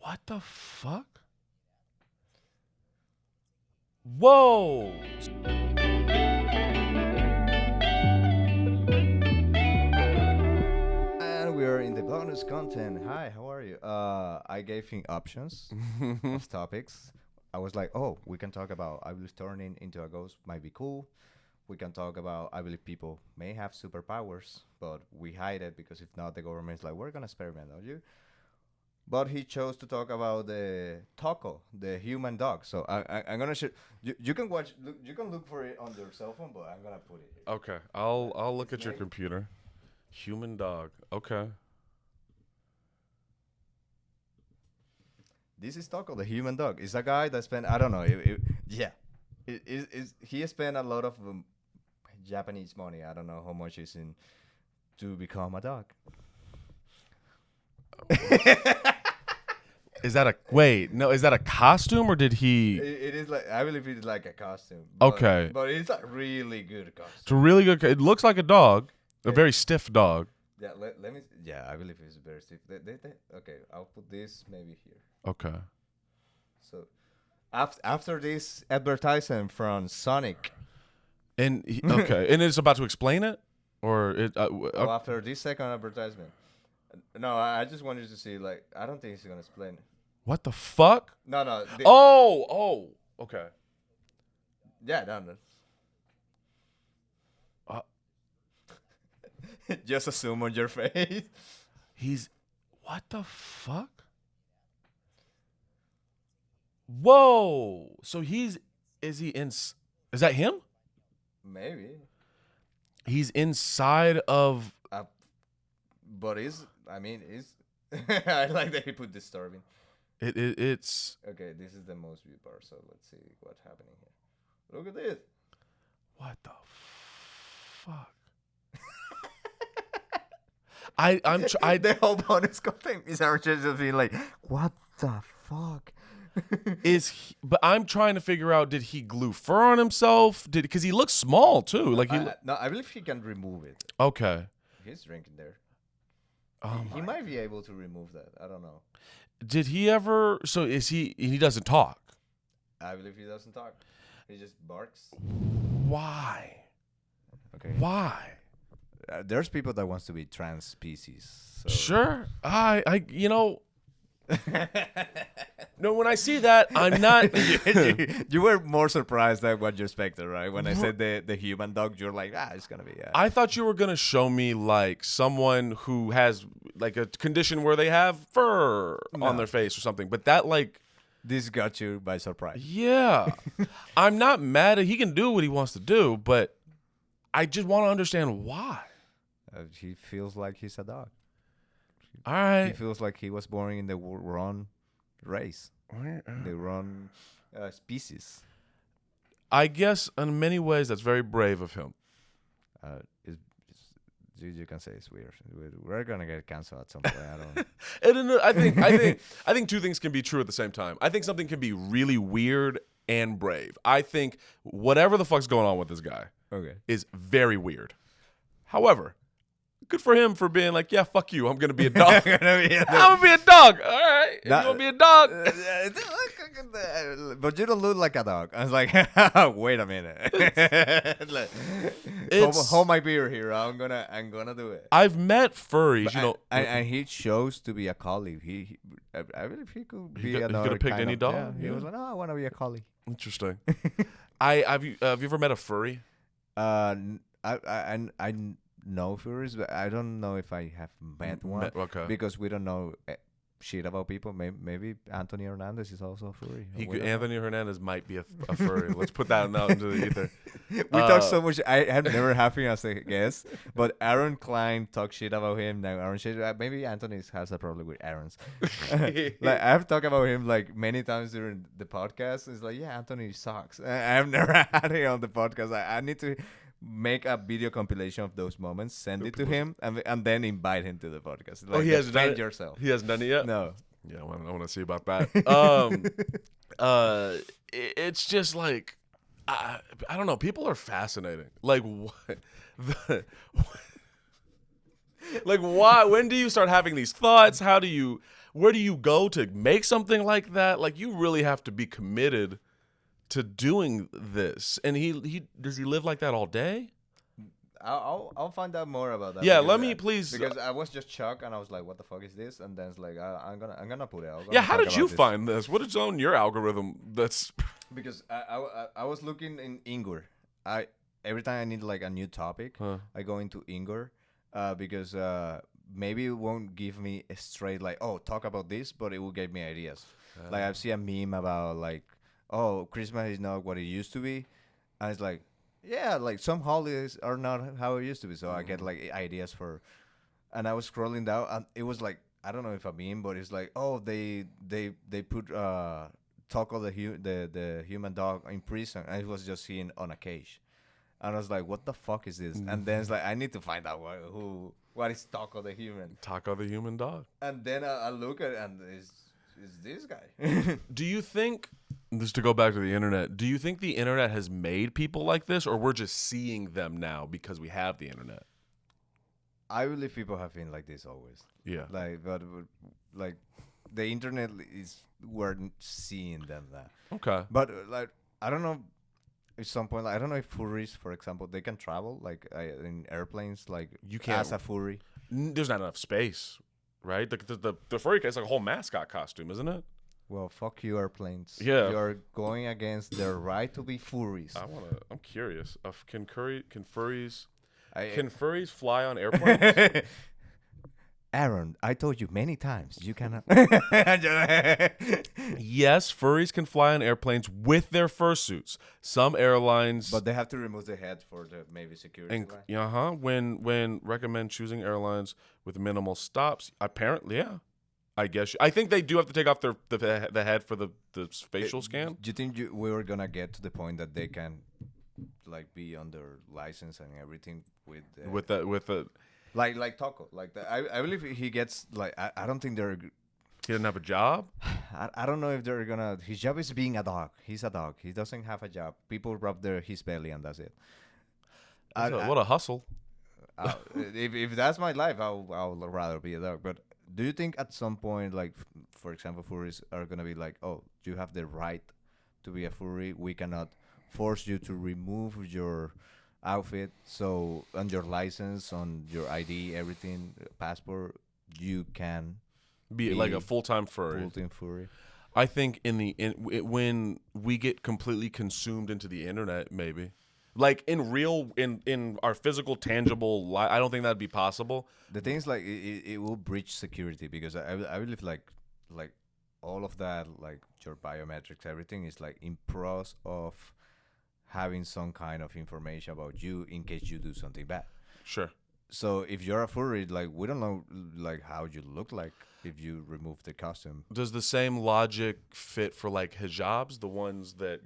What the fuck? Whoa. And we are in the bonus content. Hi, how are you? I gave him options of topics. I was like, oh, we can talk about I believe turning into a ghost might be cool. We can talk about I believe people may have superpowers, but we hide it because if not, the government's like, we're gonna experiment on you. But he chose to talk about the taco, the human dog. So I'm gonna show you can watch. You can look for it on your cell phone, but I'm gonna put it here. Okay, I'll look at your computer. Human dog. Okay. This is Taco, the human dog. It's a guy that spent I don't know. Yeah, he spent a lot of Japanese money. I don't know how much is in to become a dog. Is that a wait? No, is that a costume or did he? It is like I believe it's like a costume. Okay. but it's a really good costume. It's a really good. It looks like a dog, a Yeah. very stiff dog. Yeah, let me. Yeah, I believe it's very stiff. Okay, I'll put this maybe here. Okay. So, after this advertisement from Sonic, And okay, and it's about to explain it, or it. after this second advertisement, no, I just wanted to see. Like, I don't think he's gonna explain it. What the fuck? No. Oh. Okay. Yeah, no. Uh, Just assume on your face. He's. What the fuck? Whoa. So he's. Is he in? Is that him? Maybe. He's inside of. But I mean, I like that he put disturbing. It's. Okay, this is the most viewed part, so let's see what's happening here. Look at this. What the fuck? I The whole bonus content is our just being like, what the fuck? but I'm trying to figure out, did he glue fur on himself? Because he looks small too. Like No, I believe he can remove it. Okay. He's drinking there. Oh He might be able to remove that. I don't know. Did he ever? So is he? He doesn't talk. I believe he doesn't talk. He just barks. Why? Okay. Why? There's people that wants to be trans species. So. Sure. No, when I see that, I'm not. You were more surprised than what you expected, right? When I said the human dog, you're like, it's gonna be. I thought you were gonna show me like someone who has like a condition where they have fur on their face or something, but that like. This got you by surprise. Yeah. I'm not mad at he can do what he wants to do, but I just want to understand why. He feels like he's a dog. All right. He feels like he was born in the wrong race, the wrong species. I guess in many ways that's very brave of him. You can say it's weird. We're gonna get canceled at some point. I don't. And I think two things can be true at the same time. I think something can be really weird and brave. I think whatever the fuck's going on with this guy is very weird. However, good for him for being like, yeah, fuck you. I'm gonna be a dog. I'm gonna be a dog. All right, if you wanna be a dog. But you don't look like a dog. I was like, wait a minute. Hold my beer here. I'm gonna do it. I've met furries, and he chose to be a collie. I believe he could be another. He could have picked kind any of, dog. Yeah, he was like, no, I want to be a collie. Interesting. Have you ever met a furry? I know furries, but I don't know if I have met one. Okay. Because we don't know shit about people. Maybe Anthony Hernandez is also a furry. Anthony Hernandez might be a furry. Let's put that out into the ether. We talk so much. I have never had him as a guest, but Aaron Klein talked shit about him. Now Aaron shit. Maybe Anthony has a problem with Aaron's. Like I've talked about him like many times during the podcast. It's like, yeah, Anthony sucks. I've never had him on the podcast. I need to make a video compilation of those moments, send it to him, and then invite him to the podcast. Like, he hasn't done it yourself. He hasn't done it yet. No. Yeah, I want to see about that. It's just like I don't know. People are fascinating. Like what? Like why? When do you start having these thoughts? How do you? where do you go to make something like that? Like, you really have to be committed to doing this. And he does he live like that all day? I'll find out more about that. Yeah, let me please. Because I was just shocked and I was like, "What the fuck is this?" And then it's like, I'm gonna put it. Yeah, how did you find this? What is on your algorithm? That's because I was looking in Ingor. Every time I need like a new topic, I go into Ingor, because maybe it won't give me a straight like, oh, talk about this, but it will give me ideas. Like I've seen a meme about like, oh, Christmas is not what it used to be, and it's like, yeah, like some holidays are not how it used to be. So I get like ideas for, and I was scrolling down, and it was like, I don't know if I meme, but it's like, oh, they put Taco the human dog in prison, and it was just seen on a cage, and I was like, what the fuck is this? And then it's like, I need to find out what is Taco the human? Taco the human dog. And then I look at it, and it's this guy. Do you think, just to go back to the internet, do you think the internet has made people like this, or we're just seeing them now because we have the internet? I believe people have been like this always. Yeah. Like, but like, the internet is we're seeing them that. Okay. But like, I don't know. At some point, like, I don't know if furries, for example, they can travel like in airplanes. Like, you can't as a furry. There's not enough space, right? The furry is like a whole mascot costume, isn't it? Well, fuck you, airplanes. Yeah. You're going against their right to be furries. I'm curious. Can furries fly on airplanes? Aaron, I told you many times you cannot. Yes, furries can fly on airplanes with their fursuits. Some airlines, but they have to remove the head for the maybe security. When recommend choosing airlines with minimal stops. Apparently, yeah. I guess I think they do have to take off the head for the facial scan. Do you think we were gonna get to the point that they can like be under license and everything with the like Taco, like that? I believe he gets like I don't think they're. He doesn't have a job. I don't know if they're gonna. His job is being a dog. He's a dog. He doesn't have a job. People rub his belly and that's it. What a hustle. If that's my life, I'll rather be a dog. But do you think at some point, like for example, furries are gonna be like, oh, you have the right to be a furry. We cannot force you to remove your outfit, so on your license, on your ID, everything, passport, you can be like a full-time furry. Full-time furry. I think when we get completely consumed into the internet, maybe like in our physical tangible life, I don't think that'd be possible. The thing is, like, it will breach security because I believe like all of that, like your biometrics, everything is like in pros of having some kind of information about you in case you do something bad. Sure. So if you're a furry, like, we don't know like how you look like if you remove the costume. Does the same logic fit for like hijabs, the ones that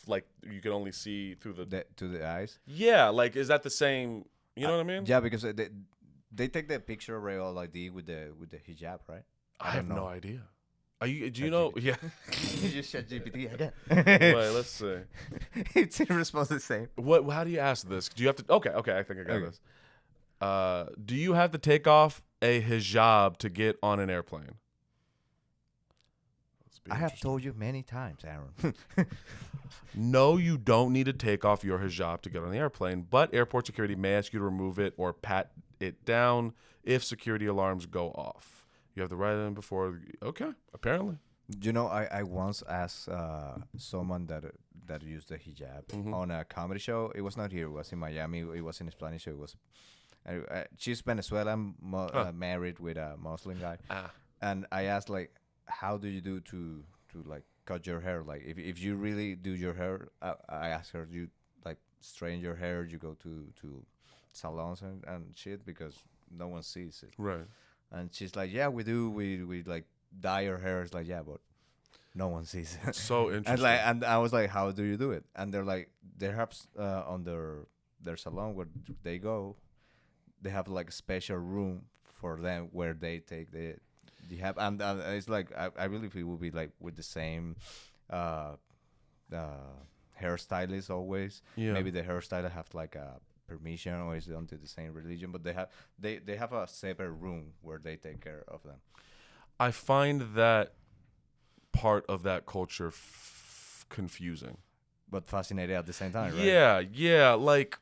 like you can only see through to the eyes? Yeah, like is that the same? You know what I mean? Yeah, because they take the picture of real ID with the hijab, right? I have no idea. Do you know? Yeah. You just shut GPT again. Wait, let's see. It's in response the same. What? How do you ask this? Do you have to? Okay. I think I got this. Do you have to take off a hijab to get on an airplane? I have told you many times, Aaron. No, you don't need to take off your hijab to get on the airplane, but airport security may ask you to remove it or pat it down if security alarms go off. You have the right in before. Okay, apparently. You know, I once asked someone that used the hijab on a comedy show. It was not here. It was in Miami. It was in a Spanish show. It was. She's Venezuelan, married with a Muslim guy. And I asked, like, how do you do to like cut your hair? Like, if you really do your hair, I asked her, you like straighten your hair, you go to salons and shit because no one sees it. Right. And she's like, yeah, we do. We like dye our hair. It's like, yeah, but no one sees it. So interesting. And I was like, how do you do it? And they're like, they have on their salon where they go, they have like a special room for them where they take the have, and it's like I believe it will be like with the same hairstylist always. Yeah. Maybe the hairstylist have like a permission or is under the same religion, but they have a separate room where they take care of them. I find that part of that culture confusing. But fascinating at the same time, right? Yeah. Like,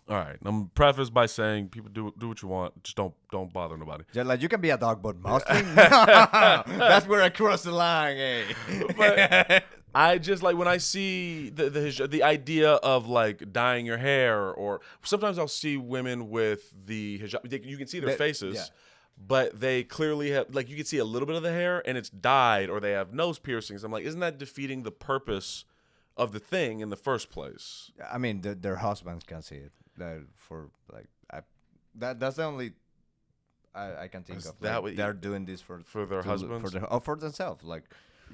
all right. I'm preface by saying people do what you want. Just don't bother nobody. Yeah, like you can be a dog, but mostly that's where I cross the line. Eh? But I just like when I see the idea of like dyeing your hair, or sometimes I'll see women with the hijab. You can see their faces. Yeah. But they clearly have, like, you can see a little bit of the hair and it's dyed, or they have nose piercings. I'm like, isn't that defeating the purpose of the thing in the first place? I mean, their husbands can see it. That's the only I can think of. That like, they're doing this for their husbands, for themselves. Like,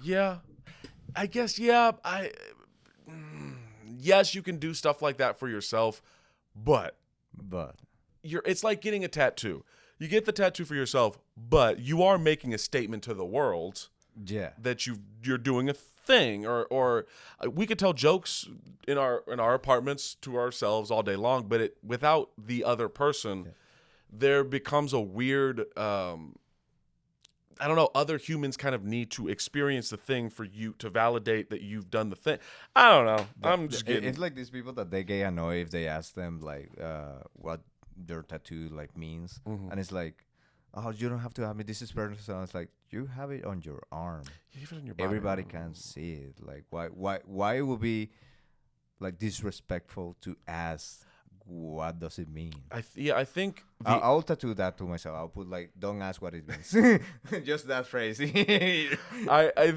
yeah, I guess yes, you can do stuff like that for yourself, but it's like getting a tattoo. You get the tattoo for yourself, but you are making a statement to the world. Yeah, that you're doing a thing, or we could tell jokes in our apartments to ourselves all day long, but without the other person, there becomes a weird. I don't know. Other humans kind of need to experience the thing for you to validate that you've done the thing. I don't know. I'm just getting. It's like these people that they get annoyed if they ask them like what their tattoo like means, and it's like, oh, you don't have to have me. This is personal. It's like, you have it on your arm. You have it on your body. Everybody can see it. Like, why it would be like disrespectful to ask what does it mean? I think I'll tattoo that to myself. I'll put like, don't ask what it means. Just that phrase. I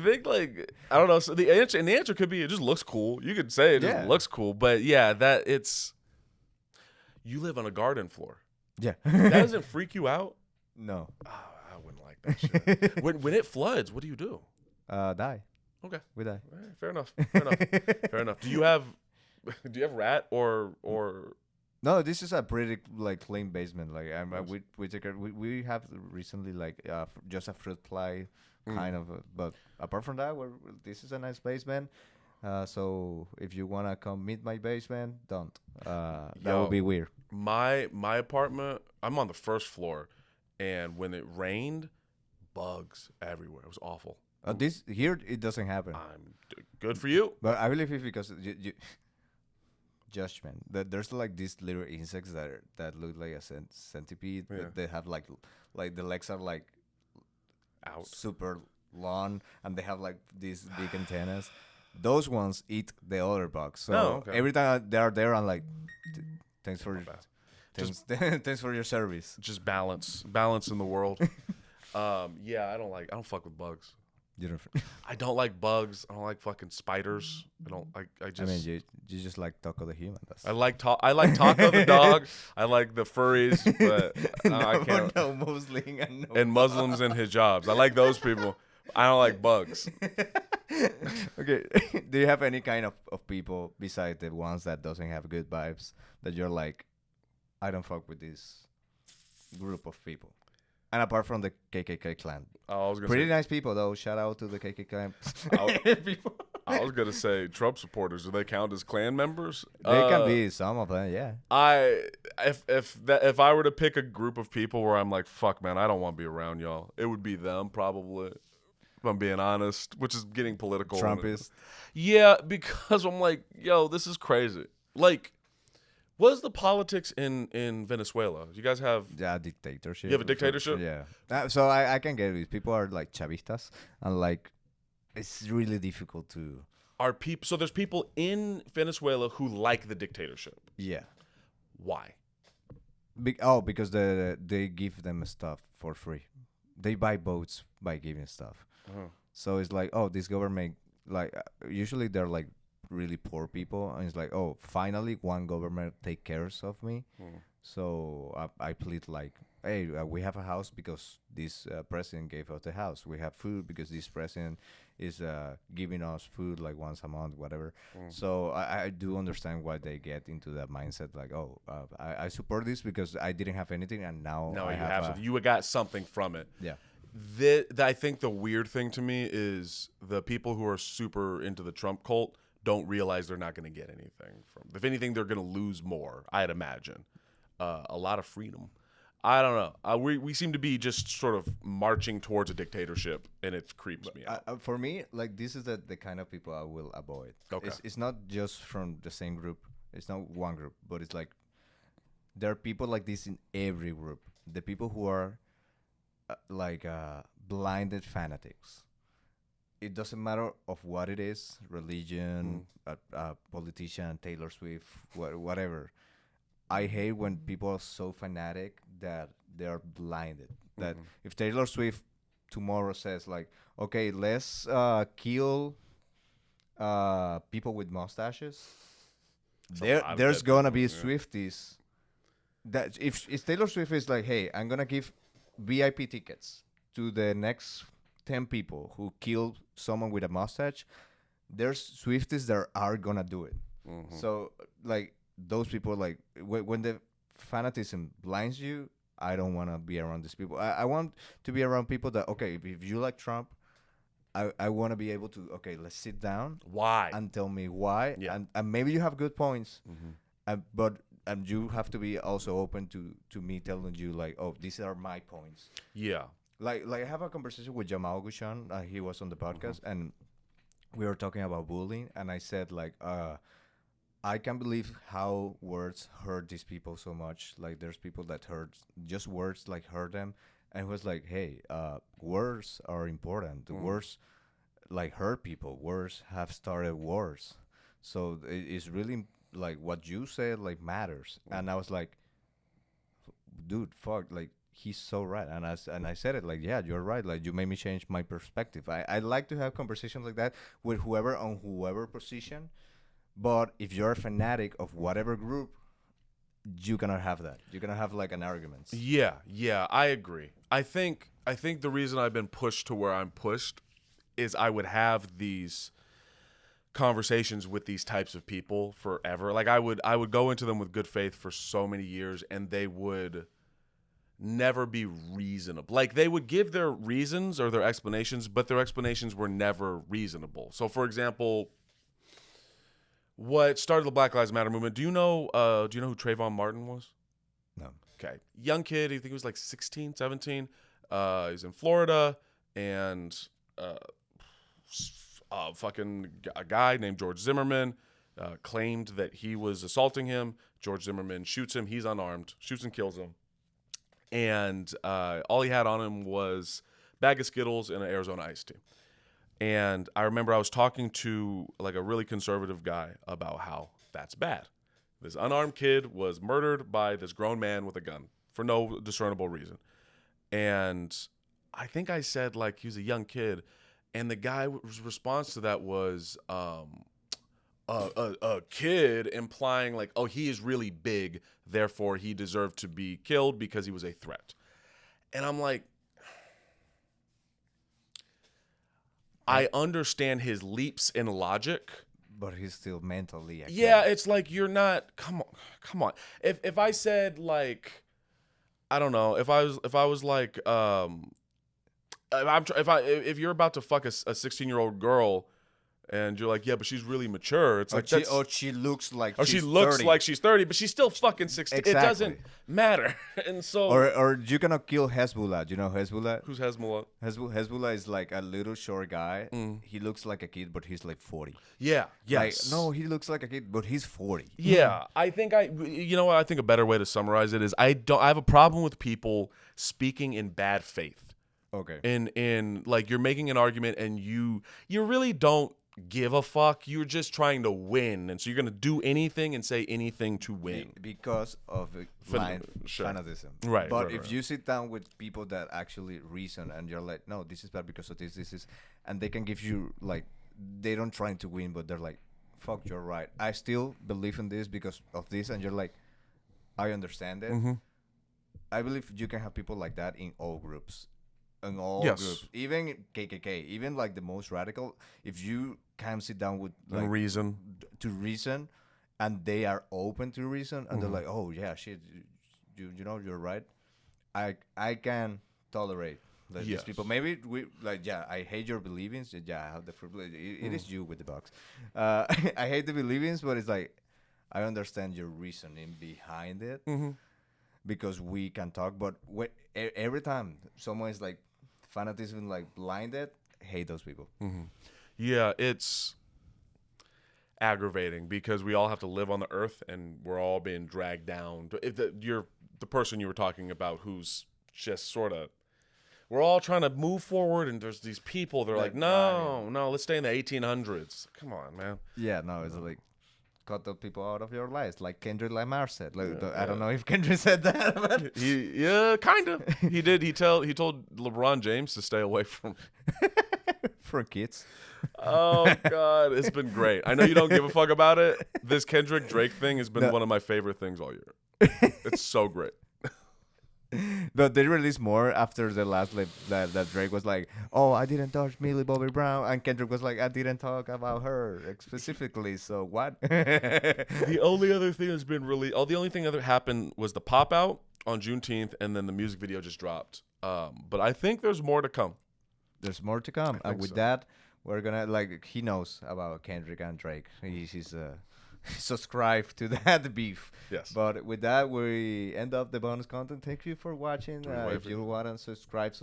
think like, I don't know. So the answer could be it just looks cool. You could say it just looks cool, but yeah, that it's. You live on a garden floor. Yeah. That doesn't freak you out? No. Oh, I wouldn't like that shit. when it floods, what do you do? Die. Okay. We die. Right, fair enough. Fair enough. Do you have rat or? No, this is a pretty like clean basement. Like we have recently like just a fruit fly kind of, but apart from that, this is a nice basement. So if you wanna come meet my basement, don't. That would be weird. My apartment, I'm on the first floor, and when it rained, bugs everywhere. It was awful. This here it doesn't happen. Good for you. But I believe it's because you judgment. There's like these little insects that look like a centipede. Yeah. They have like the legs are like out super long, and they have like these big antennas. Those ones eat the other bugs. So every time they are there, I'm like, thanks for your service. Just balance in the world. Yeah, I don't fuck with bugs. You don't. I don't like bugs. I don't like fucking spiders. I just. You just like Taco the human. I like Taco the dog. I like the furries, but I can't. No Muslim and Muslims and hijabs. I like those people. I don't like bugs. Okay. Do you have any kind of people besides the ones that doesn't have good vibes that you're like, I don't fuck with this group of people? And apart from the KKK clan. Pretty nice people, though. Shout out to the KKK clan. People. I was going to say Trump supporters. Do they count as clan members? They can be some of them, yeah. If I were to pick a group of people where I'm like, fuck, man, I don't want to be around y'all, it would be them, probably. If I'm being honest, which is getting political. Trumpist. Yeah, because I'm like, yo, this is crazy. Like, what is the politics in Venezuela? You guys have dictatorship. You have a dictatorship? Yeah. So I can get it. People are like chavistas, and like it's really difficult to. So there's people in Venezuela who like the dictatorship. Yeah. Why? Because they give them stuff for free. They buy votes by giving stuff. Uh-huh. So it's like, this government, like usually they're like really poor people, and it's like, finally one government take care of me. So I plead like, hey, we have a house because this president gave us the house. We have food because this president is giving us food like once a month, whatever. So I do understand why they get into that mindset, like, I support this because I didn't have anything, and now I have something. You got something from it. Yeah. I think the weird thing to me is the people who are super into the Trump cult don't realize they're not going to get anything from. If anything, they're going to lose more, I'd imagine. A lot of freedom. I don't know. We seem to be just sort of marching towards a dictatorship, and it creeps me out. For me, like this is the kind of people I will avoid. Okay. It's not just from the same group. It's not one group, but it's like there are people like this in every group. The people who are blinded fanatics. It doesn't matter of what it is, religion, politician, Taylor Swift, whatever. I hate when people are so fanatic that they are blinded. That if Taylor Swift tomorrow says like, okay, let's kill people with mustaches, there's gonna be Swifties. That if Taylor Swift is like, hey, I'm gonna give VIP tickets to the next 10 people who kill someone with a mustache, there's Swifties that are gonna do it. So like those people, like when the fanatism blinds you, I don't want to be around these people. I want to be around people that, okay, if you like Trump, I want to be able to, okay, let's sit down. Why? And tell me why. Yeah. And maybe you have good points, but you have to be also open to me telling you, like, oh, these are my points. Yeah. Like I have a conversation with Jamal Gushan. He was on the podcast, and we were talking about bullying, and I said, like, I can't believe how words hurt these people so much. Like, there's people that hurt, just words, like, hurt them. And it was like, hey, words are important. The words, like, hurt people. Words have started wars. So it's really, like, what you said, like, matters. And I was like, dude, fuck, like, he's so right. And I said it, like, yeah, you're right. Like, you made me change my perspective. I like to have conversations like that with whoever on whoever position. But if you're a fanatic of whatever group, you cannot have that. You're gonna have like an argument. Yeah, I agree. I think the reason I've been pushed to where I'm pushed is I would have these conversations with these types of people forever. Like I would go into them with good faith for so many years, and they would never be reasonable. Like they would give their reasons or their explanations, but their explanations were never reasonable. So for example, what started the Black Lives Matter movement? Do you know who Trayvon Martin was? No. Okay. Young kid. I think he was like 16, 17. He's in Florida, and a guy named George Zimmerman claimed that he was assaulting him. George Zimmerman shoots him. He's unarmed. Shoots and kills him. And all he had on him was a bag of Skittles and an Arizona iced tea. And I remember I was talking to like a really conservative guy about how that's bad. This unarmed kid was murdered by this grown man with a gun for no discernible reason. And I think I said like he was a young kid. And the guy's response to that was a kid, implying like, oh, he is really big, therefore he deserved to be killed because he was a threat. And I'm like, I understand his leaps in logic, but he's still mentally. Yeah, it's like you're not. Come on. If I said like, I don't know. If I was like, if you're about to fuck a 16-year-old girl, and you're like, yeah, but she's really mature. It's like she looks like she looks 30. Like she's 30, but she's still fucking 16. Exactly. It doesn't matter. And so, or you cannot kill Hezbollah. Do you know Hezbollah? Who's Hezbollah? Hezbollah is like a little short guy. He looks like a kid, but he's like 40. Yeah. Yes. Like, no, he looks like a kid, but he's 40. Yeah. I think you know what? I think a better way to summarize it is I have a problem with people speaking in bad faith. Okay. In like you're making an argument and you really don't give a fuck. You're just trying to win, and so you're gonna do anything and say anything to win because of fanatism. Right. But right, if you sit down with people that actually reason, and you're like, no, this is bad because of this is, and they can give you like, they don't trying to win, but they're like, fuck, you're right. I still believe in this because of this, and you're like, I understand it. I believe you can have people like that in all groups. In all groups, even KKK, even like the most radical, if you can sit down with like reason, and they are open to reason, and they're like, oh yeah, shit, you know, you're right. I can tolerate these people. Maybe we like, yeah, I hate your beliefs. Yeah, I have the privilege. It is you with the box. I hate the beliefs, but it's like I understand your reasoning behind it. because we can talk. But every time someone is like fanatism, like blinded, hate those people. Mm-hmm. Yeah, it's aggravating because we all have to live on the earth and we're all being dragged down. If you're the person you were talking about who's just sort of, we're all trying to move forward and there's these people, they're like, no, let's stay in the 1800s. Come on, man. Yeah, no, it's like cut the people out of your lives, like Kendrick Lamar said. Like, I don't know if Kendrick said that, but kind of. He did. He told LeBron James to stay away from for kids. Oh God, it's been great. I know you don't give a fuck about it. This Kendrick Drake thing has been one of my favorite things all year. It's so great. But they released more after the last that Drake was like, "Oh, I didn't touch Millie Bobby Brown," and Kendrick was like, "I didn't talk about her specifically." So what? The only other thing that's been really, the only thing that happened was the pop out on Juneteenth, and then the music video just dropped. But I think there's more to come. There's more to come, and with that, we're gonna he knows about Kendrick and Drake. He's subscribe to that beef. Yes. But with that, we end up the bonus content. Thank you for watching. If you want to subscribe.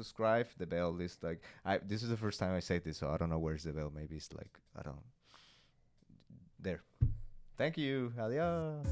The bell is like, this is the first time I say this, so I don't know where's the bell. Maybe it's like, I don't know. There. Thank you. Adios.